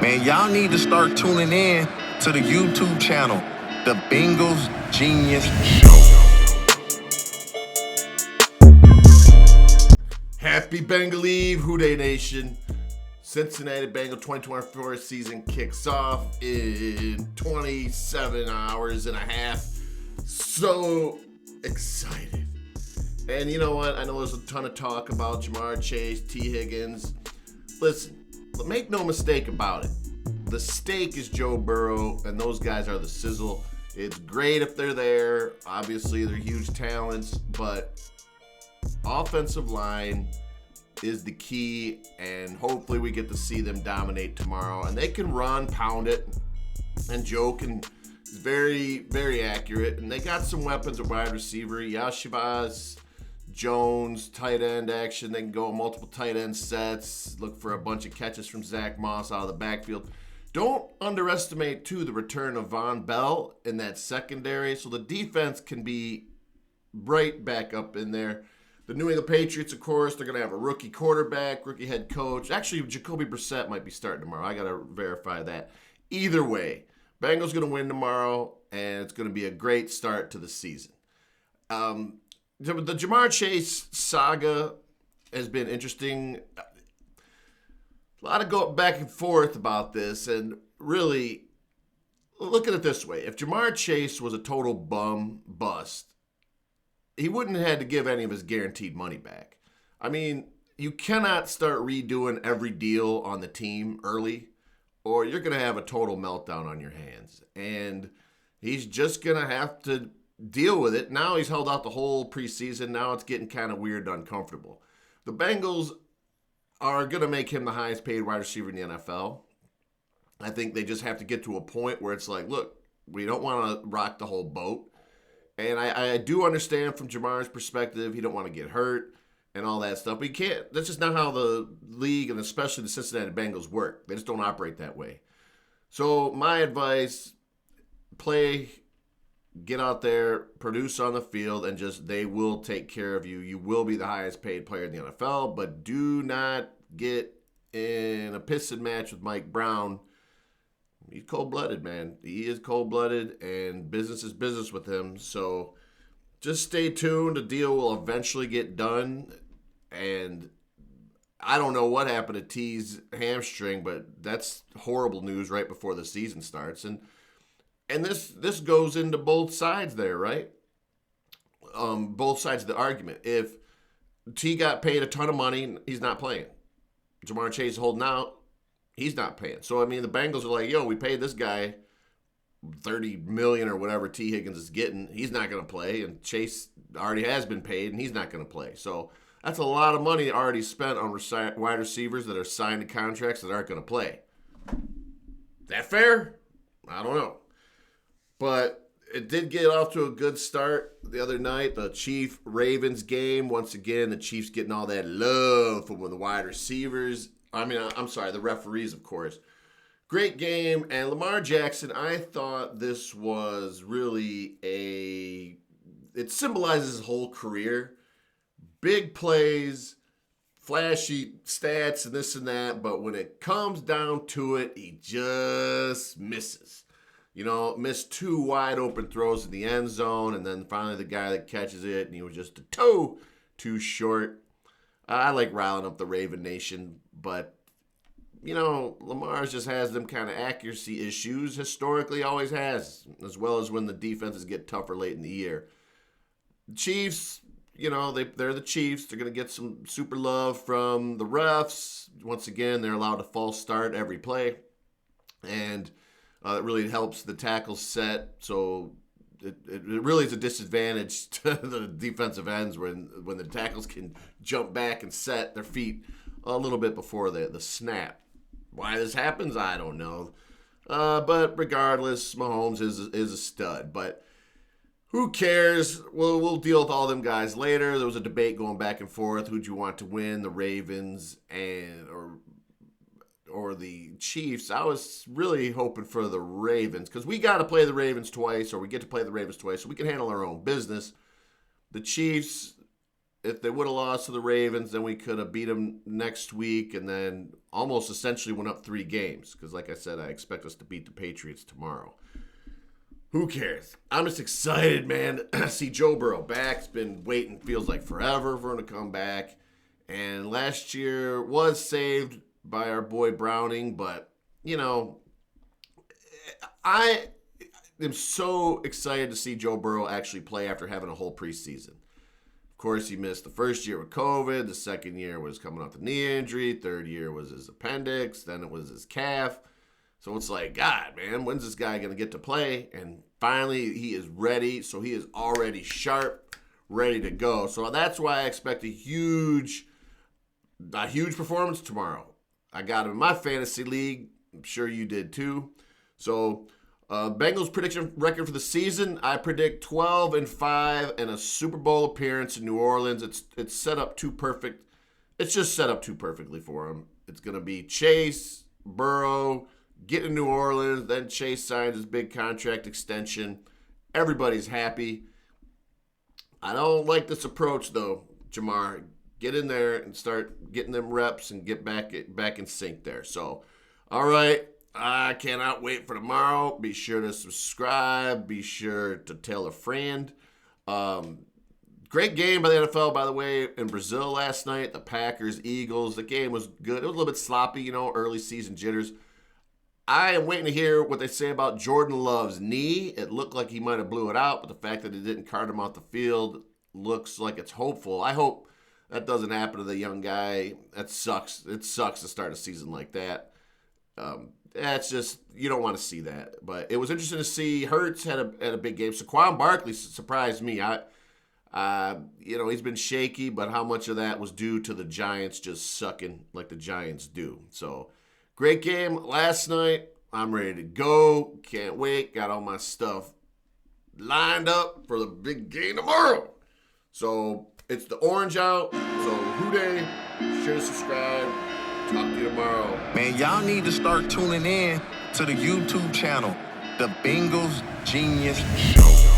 Man, y'all need to start tuning in to the YouTube channel, The Bengals Genius Show. Happy Bengal Eve, Houday Nation. Cincinnati Bengals 2024 season kicks off in 27 hours and a half. So excited. And you know what? I know there's a ton of talk about Jamar Chase, T. Higgins. Listen, make no mistake about it. The steak is Joe Burrow, and those guys are the sizzle. It's great if they're there. Obviously, they're huge talents, but offensive line is the key, and hopefully we get to see them dominate tomorrow. And they can run, pound it, and Joe is very, very accurate. And they got some weapons at wide receiver. Yashivas, Jones, tight end action. They can go multiple tight end sets, look for a bunch of catches from Zach Moss out of the backfield. Don't underestimate, too, the return of Von Bell in that secondary. So the defense can be right back up in there. The New England Patriots, of course, they're going to have a rookie quarterback, rookie head coach. Actually, Jacoby Brissett might be starting tomorrow. I got to verify that. Either way, Bengals going to win tomorrow, and it's going to be a great start to the season. The Jamar Chase saga has been interesting. A lot of go back and forth about this, and really, look at it this way. If Jamar Chase was a total bust, he wouldn't have had to give any of his guaranteed money back. I mean, you cannot start redoing every deal on the team early, or you're going to have a total meltdown on your hands. And he's just going to have to deal with it. Now he's held out the whole preseason. Now it's getting kind of weird and uncomfortable. The Bengals are going to make him the highest paid wide receiver in the NFL. I think they just have to get to a point where it's like, look, we don't want to rock the whole boat. And I do understand from Jamar's perspective, he don't want to get hurt and all that stuff. But he can't. That's just not how the league and especially the Cincinnati Bengals work. They just don't operate that way. So my advice, play, get out there, produce on the field, and just they will take care of you. You will be the highest paid player in the NFL, but do not get in a pissing match with Mike Brown. He's cold-blooded, man. He is cold-blooded, and business is business with him. So just stay tuned. The deal will eventually get done. And I don't know what happened to T's hamstring, but that's horrible news right before the season starts. And this goes into both sides there, right? Both sides of the argument. If T got paid a ton of money, he's not playing. Jamar Chase is holding out. He's not paying. So, I mean, the Bengals are like, yo, we paid this guy $30 million or whatever T. Higgins is getting. He's not going to play. And Chase already has been paid, and he's not going to play. So that's a lot of money already spent on wide receivers that are signed to contracts that aren't going to play. Is that fair? I don't know. But it did get off to a good start the other night. The Chiefs-Ravens game. Once again, the Chiefs getting all that love from the wide receivers. The referees, of course. Great game. And Lamar Jackson, I thought this was really it symbolizes his whole career. Big plays, flashy stats, and this and that. But when it comes down to it, he just misses. Missed two wide open throws in the end zone. And then finally the guy that catches it, and he was just a toe too short. I like riling up the Raven Nation, but, Lamar just has them kind of accuracy issues. Historically, always has, as well as when the defenses get tougher late in the year. The Chiefs, they're the Chiefs. They're going to get some super love from the refs. Once again, they're allowed a false start every play, and it really helps the tackles set, so it really is a disadvantage to the defensive ends when the tackles can jump back and set their feet a little bit before the snap. Why this happens, I don't know. But regardless, Mahomes is a stud. But who cares? We'll deal with all them guys later. There was a debate going back and forth. Who'd you want to win, the Ravens or the Chiefs? I was really hoping for the Ravens because we got to play the Ravens twice, or we get to play the Ravens twice, so we can handle our own business. The Chiefs, if they would have lost to the Ravens, then we could have beat them next week and then almost essentially went up 3 games. Because like I said, I expect us to beat the Patriots tomorrow. Who cares? I'm just excited, man, to see Joe Burrow back. It's been waiting, feels like forever for him to come back. And last year was saved by our boy Browning. But, you know, I am so excited to see Joe Burrow actually play after having a whole preseason. Of course, he missed the first year with COVID. The second year was coming off the knee injury. Third year was his appendix. Then it was his calf. So it's like, God, man, when's this guy going to get to play? And finally, he is ready. So he is already sharp, ready to go. So that's why I expect a huge performance tomorrow. I got him in my fantasy league. I'm sure you did too. So Bengals prediction record for the season, I predict 12-5 and a Super Bowl appearance in New Orleans. It's set up too perfect. It's just set up too perfectly for him. It's going to be Chase, Burrow, get to New Orleans, then Chase signs his big contract extension. Everybody's happy. I don't like this approach, though, Jamar. Get in there and start getting them reps and get back in sync there. So, all right, I cannot wait for tomorrow. Be sure to subscribe. Be sure to tell a friend. Great game by the NFL, by the way, in Brazil last night. The Packers, Eagles. The game was good. It was a little bit sloppy, early season jitters. I am waiting to hear what they say about Jordan Love's knee. It looked like he might have blew it out, but the fact that it didn't cart him off the field looks like it's hopeful. I hope that doesn't happen to the young guy. That sucks. It sucks to start a season like that. That's just, you don't want to see that. But it was interesting to see Hurts had a big game. Saquon Barkley surprised me. He's been shaky, but how much of that was due to the Giants just sucking like the Giants do. So, great game last night. I'm ready to go. Can't wait. Got all my stuff lined up for the big game tomorrow. So, it's the orange out. So, Houday, sure to subscribe. Talk to you tomorrow. Man, y'all need to start tuning in to the YouTube channel, The Bengals Genius Show.